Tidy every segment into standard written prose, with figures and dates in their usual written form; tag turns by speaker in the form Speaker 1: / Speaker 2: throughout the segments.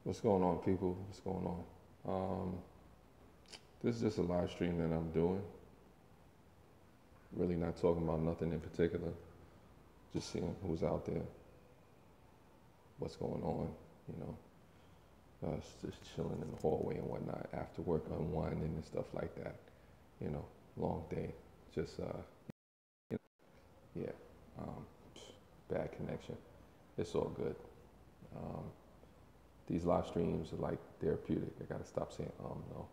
Speaker 1: What's going on, people? What's going on? This is just a live stream that I'm doing. Really not talking about nothing in particular. Just seeing who's out there, what's going on, you know. Just chilling in the hallway and whatnot after work, unwinding and stuff like that. You know, long day. Just, you know, yeah, um, bad connection. It's all good. Um, these live streams are like therapeutic. I gotta stop saying no.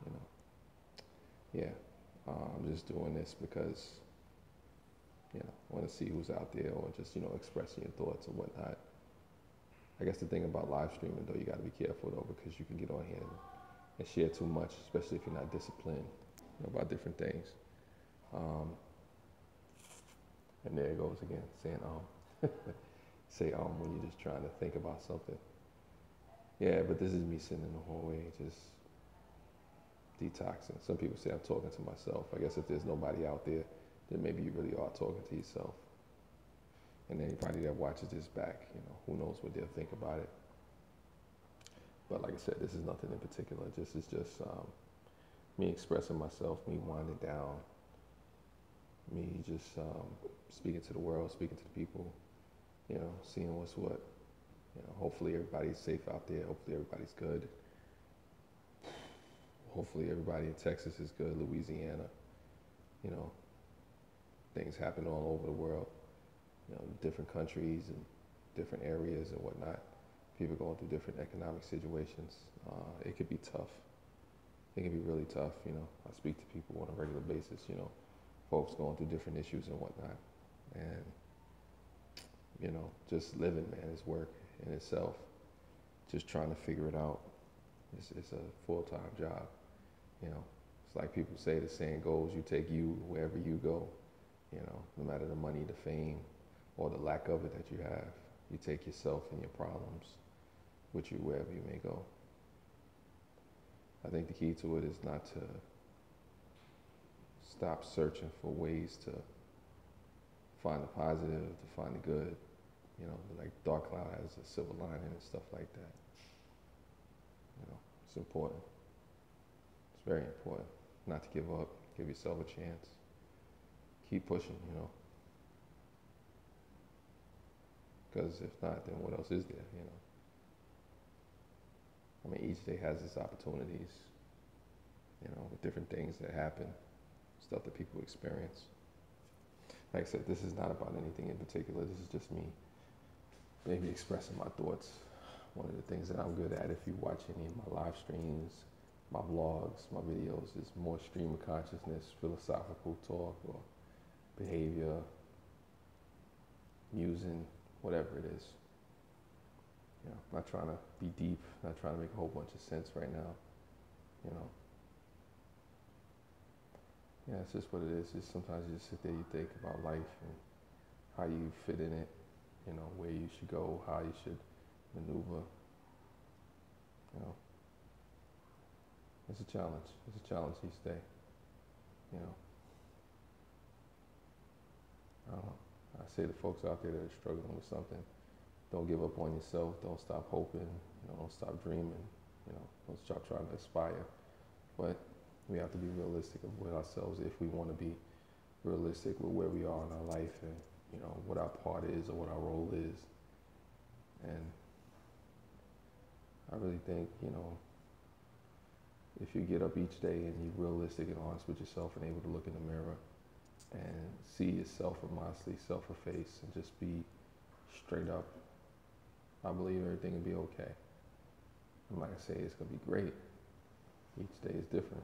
Speaker 1: You know, yeah. I'm just doing this because I want to see who's out there, or just expressing your thoughts or whatnot. I guess the thing about live streaming though, you got to be careful though, because you can get on here and share too much, especially if you're not disciplined about different things. Um, and there it goes again, saying say when you're just trying to think about something. Yeah, but this is me sitting in the hallway, just detoxing. Some people say I'm talking to myself. I guess if there's nobody out there, then maybe you really are talking to yourself. And anybody that watches this back, who knows what they'll think about it. But like I said, this is nothing in particular. This is just me expressing myself, me winding down, me just speaking to the world, speaking to the people, seeing what's what. Hopefully everybody's safe out there. Hopefully everybody's good. Hopefully everybody in Texas is good, Louisiana. You know, things happen all over the world, different countries and different areas and whatnot. People going through different economic situations. It could be tough. It can be really tough. I speak to people on a regular basis, folks going through different issues and whatnot. And, just living, man, is work in itself. Just trying to figure it out. It's a full-time job. It's like people say, the saying goes, you take you wherever you go. No matter the money, the fame, or the lack of it that you have, you take yourself and your problems with you wherever you may go. I think the key to it is not to stop searching for ways to find the positive, to find the good. Like dark cloud has a silver lining and stuff like that. It's important. It's very important not to give up. Give yourself a chance. Keep pushing, because if not, then what else is there, I mean, each day has its opportunities, with different things that happen, stuff that people experience. Like I said, this is not about anything in particular. This is just me maybe expressing my thoughts. One of the things that I'm good at, if you watch any of my live streams, my vlogs, my videos, is more stream of consciousness, philosophical talk, or behavior, musing, whatever it is. I'm not trying to be deep, not trying to make a whole bunch of sense right now. Yeah, it's just what it is. It's sometimes you just sit there, you think about life and how you fit in it, where you should go, how you should maneuver. It's a challenge. It's a challenge each day. I don't know. I say to folks out there that are struggling with something, don't give up on yourself. Don't stop hoping. Don't stop dreaming. Don't stop trying to aspire. But we have to be realistic with ourselves if we want to be realistic with where we are in our life and, what our part is or what our role is. And I really think, if you get up each day and you're realistic and honest with yourself and able to look in the mirror and see yourself modestly, self-efface, and just be straight up, I believe everything will be okay. I'm not going to say it's going to be great. Each day is different.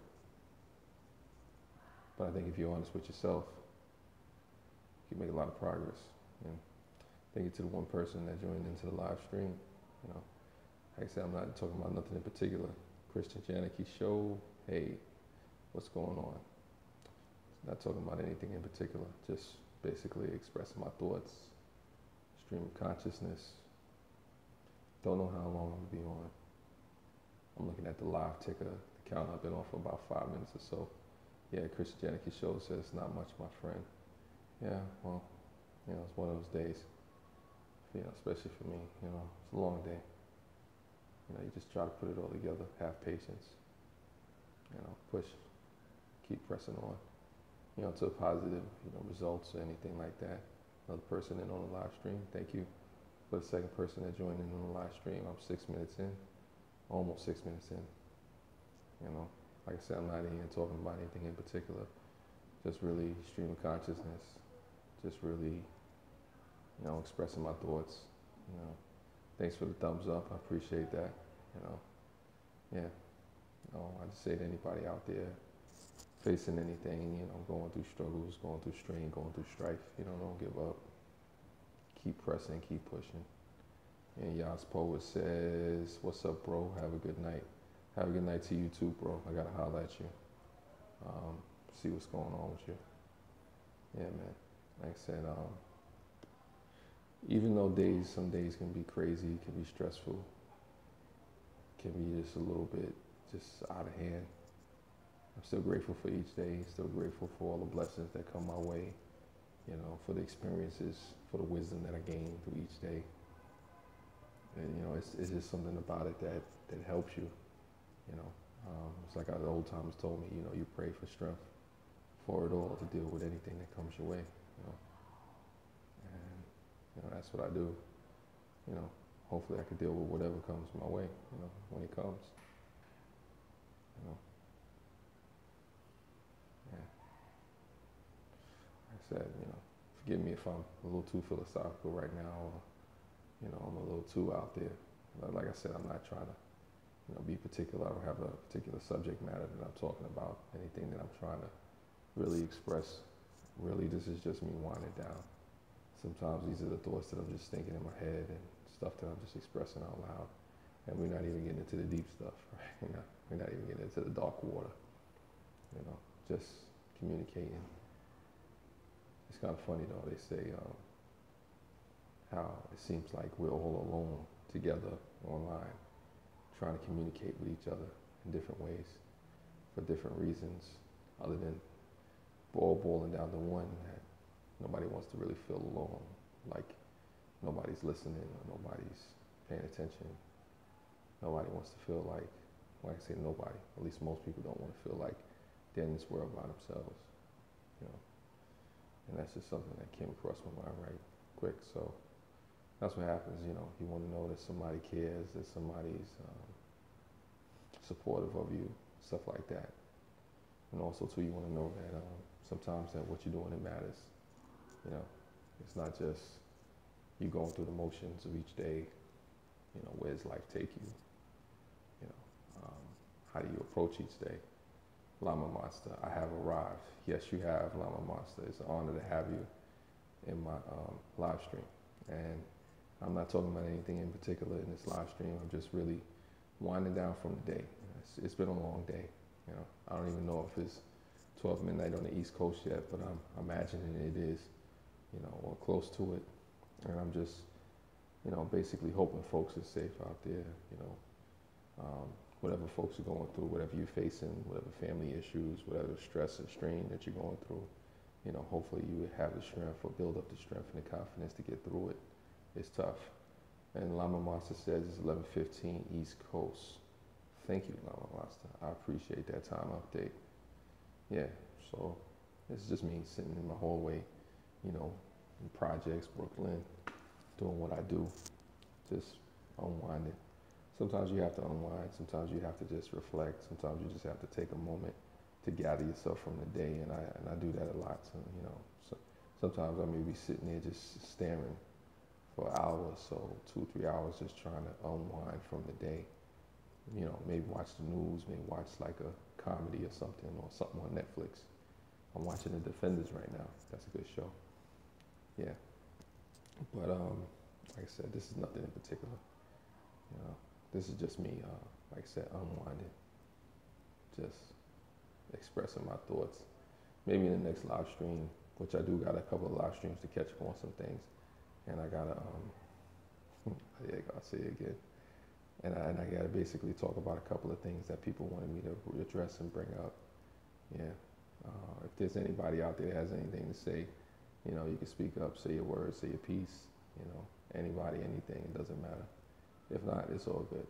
Speaker 1: But I think if you're honest with yourself, you can make a lot of progress. Thank you to the one person that joined into the live stream. Like I said, I'm not talking about nothing in particular. Christian Janicki show, hey, what's going on? Not talking about anything in particular, just basically expressing my thoughts, stream of consciousness. Don't know how long I'm gonna be on. I'm looking at the live ticker, the count. I've been on for about 5 minutes or so. Yeah, Christian Janicki show says not much, my friend. Yeah, well, it's one of those days, especially for me, it's a long day. You know, you just try to put it all together, have patience, you know, push, keep pressing on, you know, to positive, you know, results or anything like that. Another person in on the live stream, thank you for the second person that joined in on the live stream. I'm 6 minutes in, almost 6 minutes in. You know, like I said, I'm not even talking about anything in particular, just really stream of consciousness, just really, you know, expressing my thoughts, you know. Thanks for the thumbs up, I appreciate that, you know. Yeah, you know, I just say to anybody out there facing anything, you know, going through struggles, going through strain, going through strife, you know, don't give up. Keep pressing, keep pushing. And Yas Poet says, what's up, bro? Have a good night. Have a good night to you too, bro. I gotta holler at you. See what's going on with you. Yeah, man. Like I said, even though some days can be crazy, can be stressful, can be just a little bit just out of hand, I'm still grateful for each day, still grateful for all the blessings that come my way, you know, for the experiences, for the wisdom that I gain through each day. And, you know, it's just something about it that helps you, you know. It's like the old timers told me, you know, you pray for strength for it all to deal with anything that comes your way, you know. And, you know, that's what I do. You know, hopefully I can deal with whatever comes my way, you know, when it comes. You know. Yeah. Like I said, you know, forgive me if I'm a little too philosophical right now, or, you know, I'm a little too out there. Like I said, I'm not trying to, you know, be particular. I don't have a particular subject matter that I'm talking about, anything that I'm trying to really express. Really, this is just me winding down. Sometimes these are the thoughts that I'm just thinking in my head and stuff that I'm just expressing out loud. And we're not even getting into the deep stuff, right? We're not even getting into the dark water, you know, just communicating. It's kind of funny though, they say how it seems like we're all alone together online, trying to communicate with each other in different ways for different reasons, other than all boiling down to one, that nobody wants to really feel alone, like nobody's listening or nobody's paying attention. Nobody wants to feel like I say nobody, at least most people don't want to feel like they're in this world by themselves, you know. And that's just something that came across my mind right quick. So that's what happens, you know. You want to know that somebody cares, that somebody's supportive of you, stuff like that. And also too, you want to know that sometimes that what you're doing, it matters. You know, it's not just you going through the motions of each day. You know, where does life take you? You know, how do you approach each day? Llama Monster, I have arrived. Yes, you have, Llama Monster. It's an honor to have you in my live stream. And I'm not talking about anything in particular in this live stream. I'm just really winding down from the day. It's been a long day. You know, I don't even know if it's 12 midnight on the East Coast yet, but I'm imagining it is, you know, or close to it. And I'm just, you know, basically hoping folks are safe out there, you know. Whatever folks are going through, whatever you're facing, whatever family issues, whatever stress and strain that you're going through, you know, hopefully you have the strength or build up the strength and the confidence to get through it. It's tough. And Llama Monster says it's 11:15 East Coast. Thank you, Llama Monster. I appreciate that time update. Yeah, so it's just me sitting in my hallway, you know, in projects, Brooklyn, doing what I do, just unwinding. Sometimes you have to unwind, sometimes you have to just reflect, sometimes you just have to take a moment to gather yourself from the day, and I do that a lot, so, you know. So sometimes I may be sitting there just staring for hours, so 2-3 hours just trying to unwind from the day. You know, maybe watch the news, maybe watch like a comedy or something on Netflix. I'm watching The Defenders right now. That's a good show. Yeah. But like I said, this is nothing in particular. You know, this is just me, like I said, unwinding, just expressing my thoughts. Maybe in the next live stream, which I do got a couple of live streams to catch up on some things, and I gotta, there you go, I'll say it again. And I gotta basically talk about a couple of things that people wanted me to address and bring up. Yeah. If there's anybody out there that has anything to say, you know, you can speak up, say your words, say your piece. You know, anybody, anything, it doesn't matter. If not, it's all good.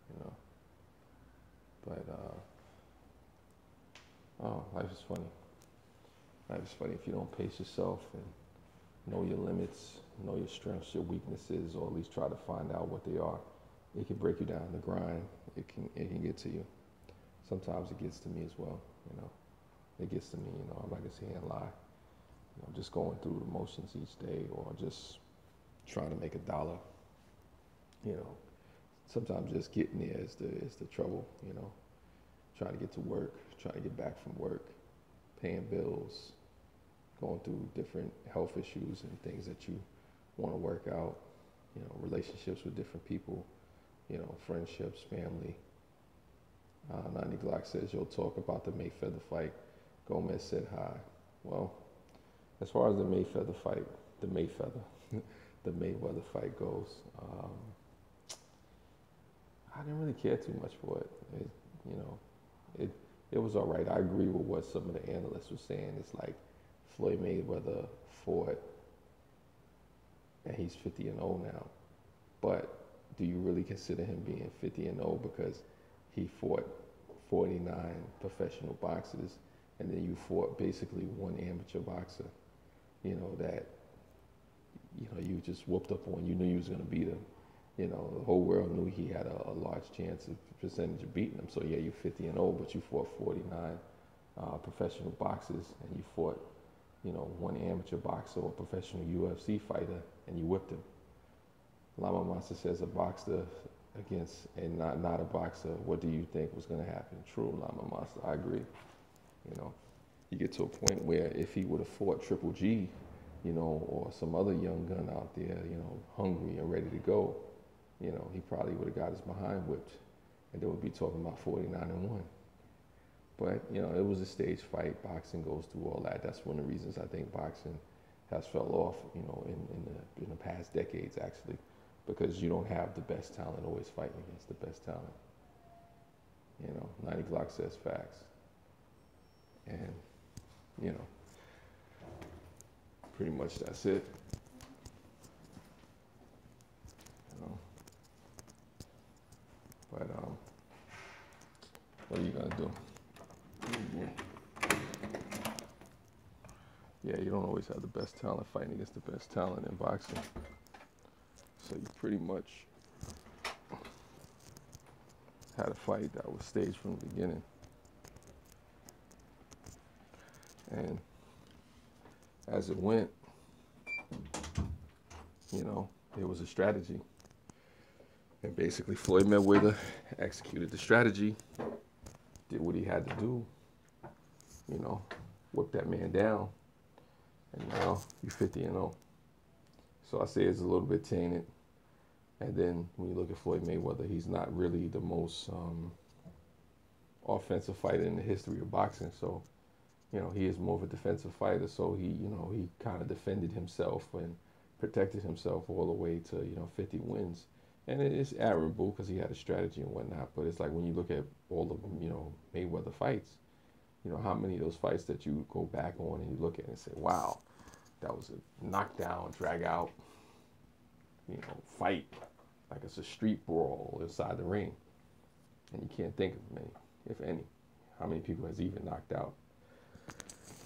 Speaker 1: you know. But oh, life is funny. Life is funny if you don't pace yourself and know your limits, know your strengths, your weaknesses, or at least try to find out what they are. It can break you down. The grind, it can get to you. Sometimes it gets to me as well, you know. It gets to me, you know. I'm not gonna sit here and lie. You know, just going through the motions each day, or just trying to make a dollar. You know, sometimes just getting there is the trouble. You know, trying to get to work, trying to get back from work, paying bills, going through different health issues and things that you want to work out. You know, relationships with different people. You know, friendships, family. 90 Glock says you'll talk about the Mayfeather fight. Gomez said hi. Well, as far as the Mayfeather fight, the Mayweather fight goes, I didn't really care too much for it. You know, it was all right. I agree with what some of the analysts were saying. It's like Floyd Mayweather fought, and he's 50-0 now. But do you really consider him being 50-0 because he fought 49 professional boxers, and then you fought basically one amateur boxer, you know, that, you know, you just whooped up on. You knew you was going to beat him. You know, the whole world knew he had a large chance of percentage of beating him. So yeah, you're 50-0, but you fought 49 professional boxers, and you fought, you know, one amateur boxer or professional UFC fighter, and you whipped him. Lama Monster says a boxer against and not a boxer. What do you think was going to happen? True, Lama Monster. I agree. You know, you get to a point where if he would have fought Triple G, you know, or some other young gun out there, you know, hungry and ready to go, you know, he probably would have got his behind whipped, and they would be talking about 49-1. But, you know, it was a stage fight. Boxing goes through all that. That's one of the reasons I think boxing has fell off, you know, in the past decades, actually, because you don't have the best talent always fighting against the best talent. You know, 90 Glock says facts. And, you know, pretty much that's it. You know. But, what are you gonna do? Yeah, you don't always have the best talent fighting against the best talent in boxing. So you pretty much had a fight that was staged from the beginning. And as it went, you know, it was a strategy. And basically Floyd Mayweather executed the strategy, did what he had to do, you know, whipped that man down, and now you're 50-0. So I say it's a little bit tainted. And then when you look at Floyd Mayweather, he's not really the most offensive fighter in the history of boxing. So, you know, he is more of a defensive fighter. So he, you know, he kind of defended himself and protected himself all the way to, you know, 50 wins. And it is admirable because he had a strategy and whatnot. But it's like when you look at all of them, you know, Mayweather fights, you know, how many of those fights that you go back on and you look at and say, wow, that was a knockdown, drag out, you know, fight. Like it's a street brawl inside the ring. And you can't think of many, if any. How many people has he even knocked out?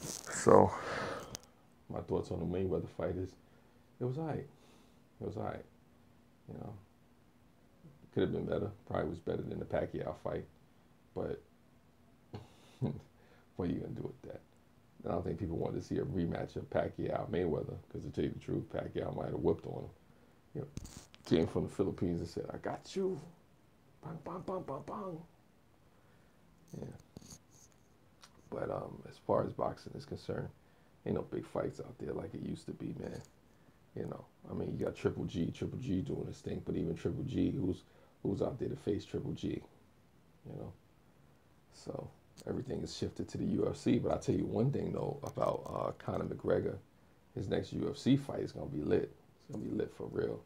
Speaker 1: So, my thoughts on the Mayweather fight is, it was all right. It was all right. You know, could have been better. Probably was better than the Pacquiao fight. But what are you going to do with that? I don't think people wanted to see a rematch of Pacquiao-Mayweather, because to tell you the truth, Pacquiao might have whipped on him. You know, came from the Philippines and said, I got you. Bang, bang, bang, bang, bang. Yeah. But as far as boxing is concerned, ain't no big fights out there like it used to be, man. You know, I mean, you got Triple G doing his thing, but even Triple G, who's out there to face Triple G, you know? So everything is shifted to the UFC. But I'll tell you one thing, though, about Conor McGregor. His next UFC fight is going to be lit. It's going to be lit for real.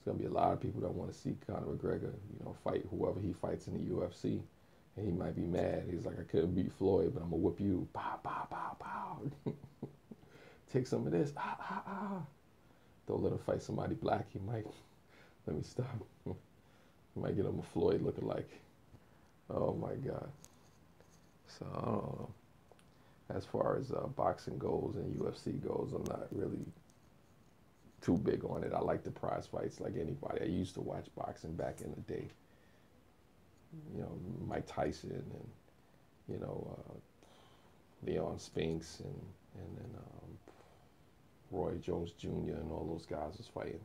Speaker 1: There's going to be a lot of people that want to see Conor McGregor, you know, fight whoever he fights in the UFC. And he might be mad. He's like, I couldn't beat Floyd, but I'm going to whip you. Pow, pow, pow, pow. Take some of this. Ah, ah, ah. Don't let him fight somebody black. He might. Let me stop. You might get him a Floyd lookalike. Oh my God. So I don't know. As far as boxing goes and UFC goes, I'm not really too big on it. I like the prize fights like anybody. I used to watch boxing back in the day. You know, Mike Tyson and you know Leon Spinks and then Roy Jones Jr. and all those guys was fighting.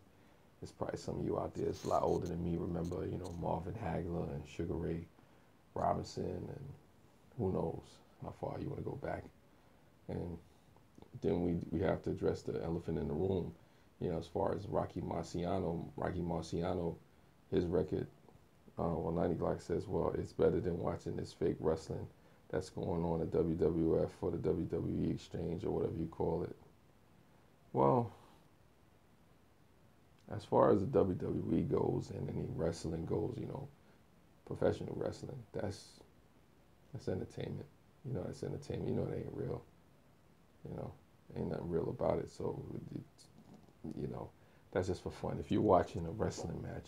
Speaker 1: There's probably some of you out there that's a lot older than me remember, you know, Marvin Hagler and Sugar Ray Robinson, and who knows how far you want to go back. And then we have to address the elephant in the room, you know, as far as Rocky Marciano, his record, well, 90 Glock says, well, it's better than watching this fake wrestling that's going on at WWF or the WWE exchange or whatever you call it. Well, as far as the WWE goes and any wrestling goes, you know, professional wrestling, that's entertainment. You know, it's entertainment. You know, it ain't real. You know, ain't nothing real about it. So, you know, that's just for fun. If you're watching a wrestling match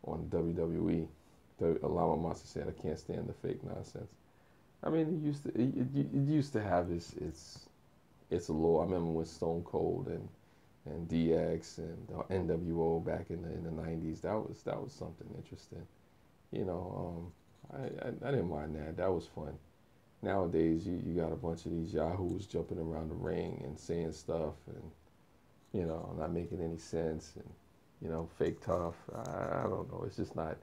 Speaker 1: on WWE, the Lama Monster said, I can't stand the fake nonsense. I mean, it used to have its allure. I remember when Stone Cold and DX and NWO back in the 90s. That was something interesting. You know, I didn't mind that. That was fun. Nowadays, you got a bunch of these yahoos jumping around the ring and saying stuff and, you know, not making any sense and, you know, fake tough. I don't know. It's just not,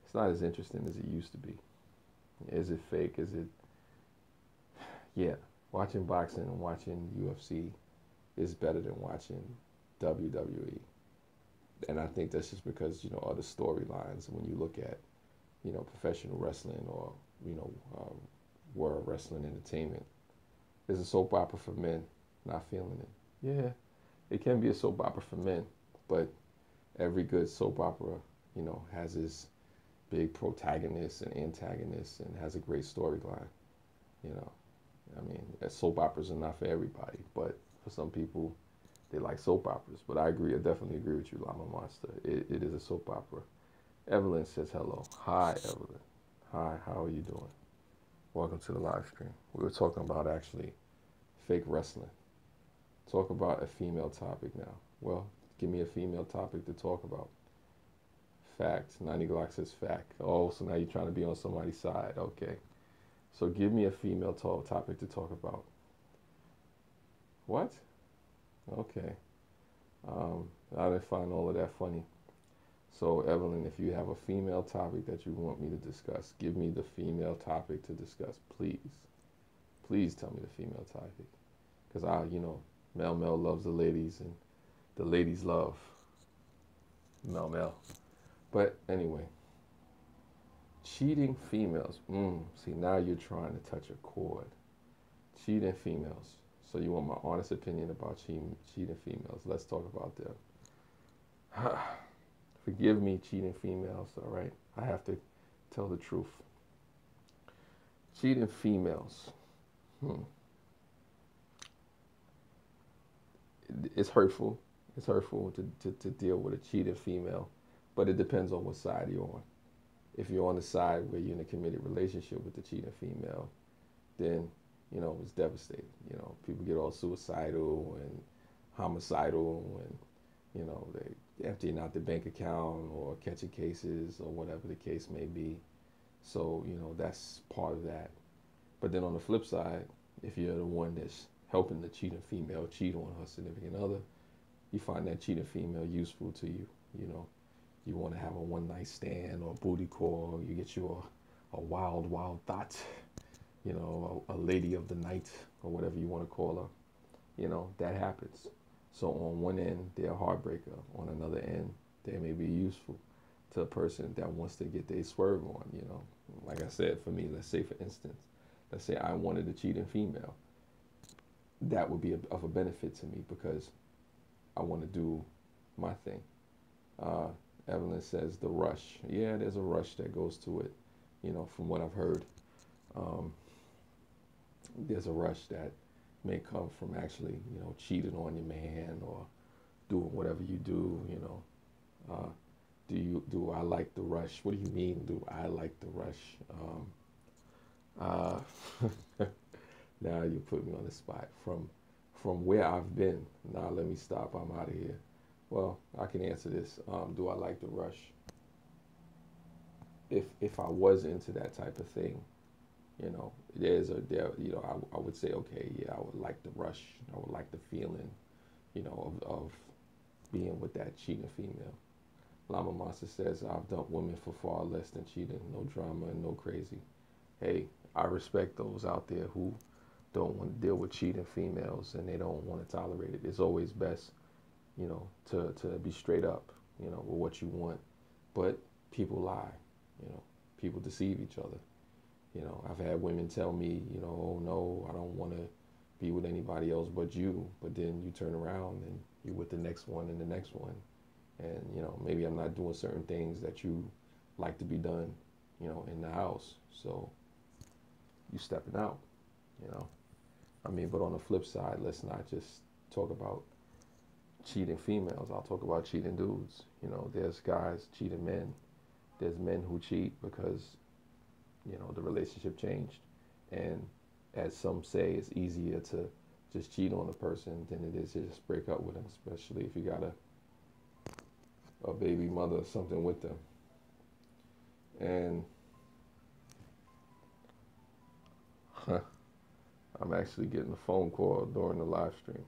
Speaker 1: it's not as interesting as it used to be. Is it fake? Is it, yeah. Watching boxing and watching UFC is better than watching WWE. And I think that's just because, you know, other storylines, when you look at, you know, professional wrestling or, you know, world wrestling entertainment, is a soap opera for men. Not feeling it. Yeah, it can be a soap opera for men, but every good soap opera, you know, has its big protagonist and antagonist and has a great storyline, you know. I mean, soap operas are not for everybody, but for some people, they like soap operas. But I agree, I definitely agree with you, Llama Monster. It is a soap opera. Evelyn says hello. Hi, Evelyn. Hi, how are you doing? Welcome to the live stream. We were talking about actually fake wrestling. Talk about a female topic now. Well, give me a female topic to talk about. Fact. 90 Glock says fact. Oh, so now you're trying to be on somebody's side. Okay. So give me a female topic to talk about. What? Okay. I didn't find all of that funny. So Evelyn, if you have a female topic that you want me to discuss, give me the female topic to discuss, please. Please tell me the female topic. Because you know, Mel loves the ladies and the ladies love Mel. But anyway, cheating females. See, now you're trying to touch a chord. Cheating females. So you want my honest opinion about cheating females. Let's talk about them. Forgive me, cheating females, all right? I have to tell the truth. Cheating females. It's hurtful. It's hurtful to deal with a cheating female, but it depends on what side you're on. If you're on the side where you're in a committed relationship with the cheating female, then, you know, it's devastating. You know, people get all suicidal and homicidal and, you know, they emptying out their bank account or catching cases or whatever the case may be. So, you know, that's part of that. But then on the flip side, if you're the one that's helping the cheating female cheat on her significant other, you find that cheating female useful to you. You know, you want to have a one-night stand or a booty call, you get you a wild thought, you know, a lady of the night or whatever you want to call her. You know, that happens. So on one end, they're a heartbreaker. On another end, they may be useful to a person that wants to get their swerve on, you know. Like I said, for me, let's say, for instance, let's say I wanted a cheating female. That would be of a benefit to me because I want to do my thing. Evelyn says the rush. Yeah, there's a rush that goes to it. You know, from what I've heard, there's a rush that may come from actually, you know, cheating on your man or doing whatever you do, you know, do I like the rush? What do you mean, do I like the rush? Uh, now you put me on the spot. From where I've been. Now let me stop. I'm out of here. Well, I can answer this. Do I like the rush? If I was into that type of thing, I would say, okay, yeah, I would like the rush. I would like the feeling, of being with that cheating female. Llama Monster says, I've dumped women for far less than cheating. No drama and no crazy. Hey, I respect those out there who don't want to deal with cheating females and they don't want to tolerate it. It's always best, to be straight up, with what you want. But people lie, people deceive each other. I've had women tell me, oh no, I don't want to be with anybody else but you. But then you turn around and you're with the next one and the next one. And, maybe I'm not doing certain things that you like to be done, in the house. So you stepping out, but on the flip side, let's not just talk about cheating females. I'll talk about cheating dudes. There's guys cheating men. There's men who cheat because, the relationship changed. And as some say, it's easier to just cheat on a person than it is to just break up with them, especially if you got a baby mother or something with them. And I'm actually getting a phone call during the live stream.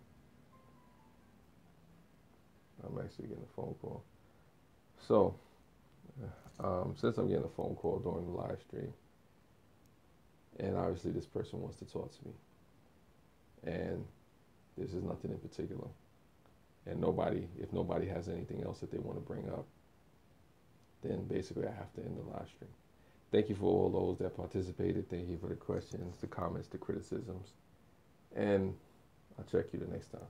Speaker 1: So, since I'm getting a phone call during the live stream, and obviously this person wants to talk to me, and this is nothing in particular, and if nobody has anything else that they want to bring up, then basically I have to end the live stream. Thank you for all those that participated. Thank you for the questions, the comments, the criticisms, and I'll check you the next time.